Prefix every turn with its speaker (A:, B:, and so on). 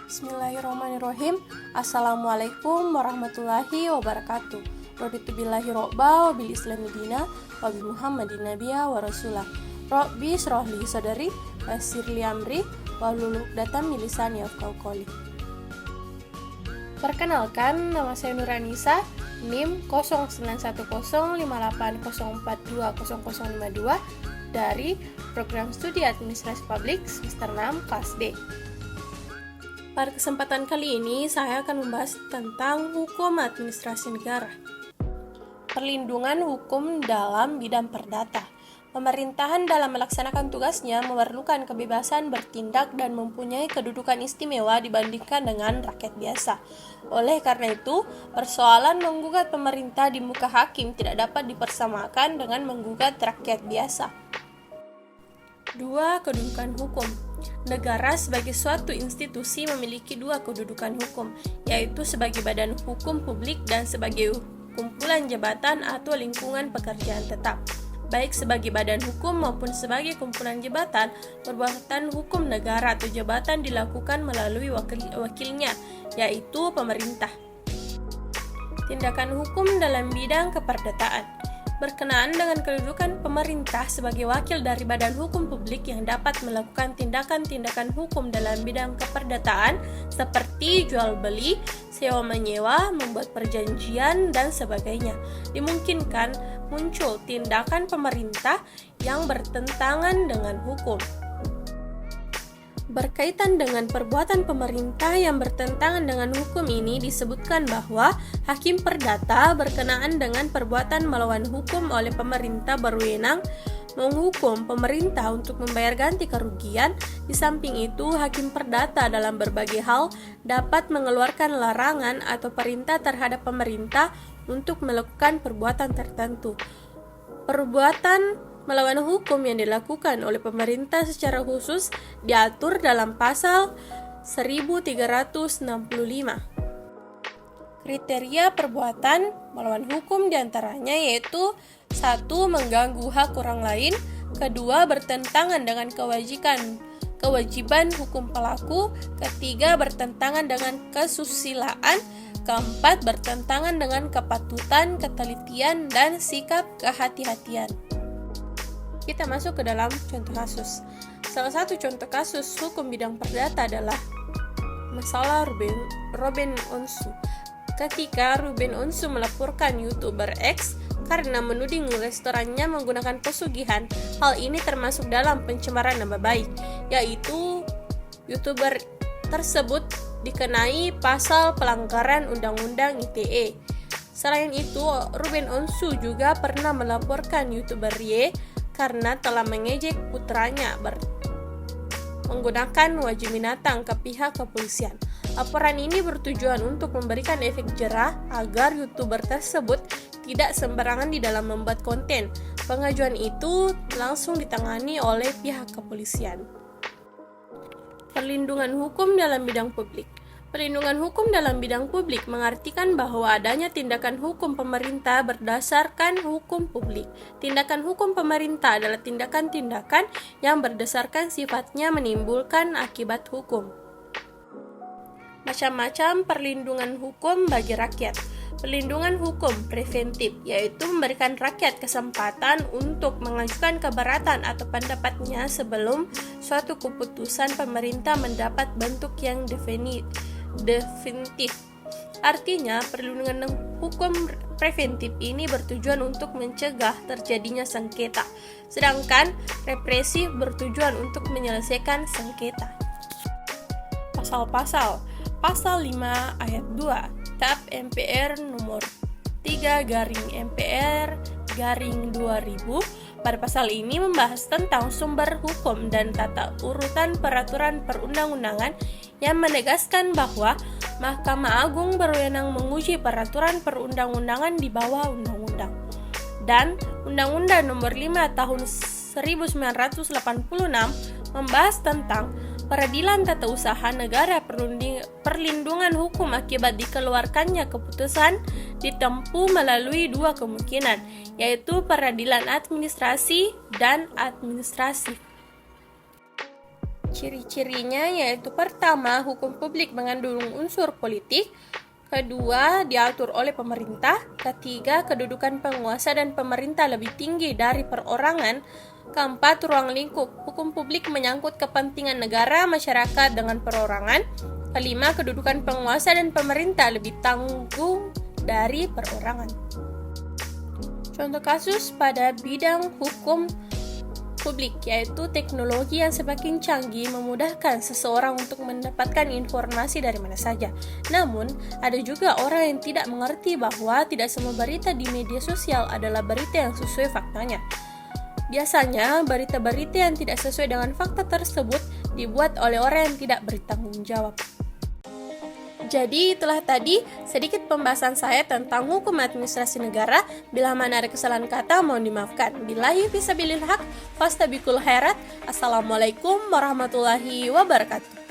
A: Bismillahirrahmanirrahim. Assalamualaikum warahmatullahi wabarakatuh. Raditu billahi robba wa bil islami dina wa bi muhammadin nabiyya wa rasulah. Rabbi shrah li sadri wa yassir li amri wahlul 'uqdatam min lisani yafqahu qawli. Perkenalkan, nama saya Nuranisa, NIM 09105804200052 dari Program Studi Administrasi Publik semester 6 kelas D. Pada kesempatan kali ini, saya akan membahas tentang hukum administrasi negara. Perlindungan hukum dalam bidang perdata. Pemerintahan dalam melaksanakan tugasnya memerlukan kebebasan bertindak dan mempunyai kedudukan istimewa dibandingkan dengan rakyat biasa. Oleh karena itu, persoalan menggugat pemerintah di muka hakim tidak dapat dipersamakan dengan menggugat rakyat biasa. 2. Kedudukan hukum. Negara sebagai suatu institusi memiliki dua kedudukan hukum, yaitu sebagai badan hukum publik dan sebagai kumpulan jabatan atau lingkungan pekerjaan tetap. Baik sebagai badan hukum maupun sebagai kumpulan jabatan, perbuatan hukum negara atau jabatan dilakukan melalui wakilnya, yaitu pemerintah. Tindakan hukum dalam bidang keperdataan. Berkenaan dengan kedudukan pemerintah sebagai wakil dari badan hukum publik yang dapat melakukan tindakan-tindakan hukum dalam bidang keperdataan seperti jual beli, sewa menyewa, membuat perjanjian, dan sebagainya. Dimungkinkan muncul tindakan pemerintah yang bertentangan dengan hukum. Berkaitan dengan perbuatan pemerintah yang bertentangan dengan hukum ini disebutkan bahwa hakim perdata berkenaan dengan perbuatan melawan hukum oleh pemerintah berwenang menghukum pemerintah untuk membayar ganti kerugian. Di samping itu, hakim perdata dalam berbagai hal dapat mengeluarkan larangan atau perintah terhadap pemerintah untuk melakukan perbuatan tertentu. Perbuatan melawan hukum yang dilakukan oleh pemerintah secara khusus diatur dalam pasal 1365. Kriteria perbuatan melawan hukum diantaranya yaitu 1. Mengganggu hak orang lain, 2. Bertentangan dengan kewajiban hukum pelaku, 3. Bertentangan dengan kesusilaan, 4. Bertentangan dengan kepatutan, ketelitian, dan sikap kehati-hatian. Kita masuk ke dalam contoh kasus. Salah satu contoh kasus hukum bidang perdata adalah masalah Ruben Onsu. Ketika Ruben Onsu melaporkan YouTuber X karena menuding restorannya menggunakan pesugihan, hal ini termasuk dalam pencemaran nama baik, yaitu YouTuber tersebut dikenai pasal pelanggaran Undang-Undang ITE. Selain itu, Ruben Onsu juga pernah melaporkan YouTuber Y karena telah mengejek putranya menggunakan wajah binatang ke pihak kepolisian. Laporan ini bertujuan untuk memberikan efek jerah agar YouTuber tersebut tidak sembarangan di dalam membuat konten. Pengajuan itu langsung ditangani oleh pihak kepolisian. Perlindungan hukum dalam bidang publik. Perlindungan hukum dalam bidang publik mengartikan bahwa adanya tindakan hukum pemerintah berdasarkan hukum publik. Tindakan hukum pemerintah adalah tindakan-tindakan yang berdasarkan sifatnya menimbulkan akibat hukum. Macam-macam perlindungan hukum bagi rakyat. Perlindungan hukum preventif, yaitu memberikan rakyat kesempatan untuk mengajukan keberatan atau pendapatnya sebelum suatu keputusan pemerintah mendapat bentuk yang definitif. Artinya, perlindungan hukum preventif ini bertujuan untuk mencegah terjadinya sengketa, sedangkan represif bertujuan untuk menyelesaikan sengketa. Pasal-pasal. Pasal 5 ayat 2 TAP MPR nomor 3/MPR/2000. Pada pasal ini membahas tentang sumber hukum dan tata urutan peraturan perundang-undangan yang menegaskan bahwa Mahkamah Agung berwenang menguji peraturan perundang-undangan di bawah undang-undang. Dan Undang-Undang Nomor 5 Tahun 1986 membahas tentang peradilan tata usaha negara. Perlindungan hukum akibat dikeluarkannya keputusan ditempuh melalui dua kemungkinan, yaitu peradilan administrasi dan administratif. Ciri-cirinya yaitu pertama, hukum publik mengandung unsur politik. Kedua, diatur oleh pemerintah. Ketiga, kedudukan penguasa dan pemerintah lebih tinggi dari perorangan. Keempat, ruang lingkup. Hukum publik menyangkut kepentingan negara, masyarakat dengan perorangan. Kelima, kedudukan penguasa dan pemerintah lebih tanggung dari perorangan. Contoh kasus pada bidang hukum publik yaitu teknologi yang semakin canggih memudahkan seseorang untuk mendapatkan informasi dari mana saja. Namun, ada juga orang yang tidak mengerti bahwa tidak semua berita di media sosial adalah berita yang sesuai faktanya. Biasanya, berita-berita yang tidak sesuai dengan fakta tersebut dibuat oleh orang yang tidak bertanggung jawab. Jadi itulah tadi sedikit pembahasan saya tentang hukum administrasi negara. Bila mana ada kesalahan kata mohon dimaafkan. Billahi fisabilil haq, fastabikul khairat. Assalamualaikum warahmatullahi wabarakatuh.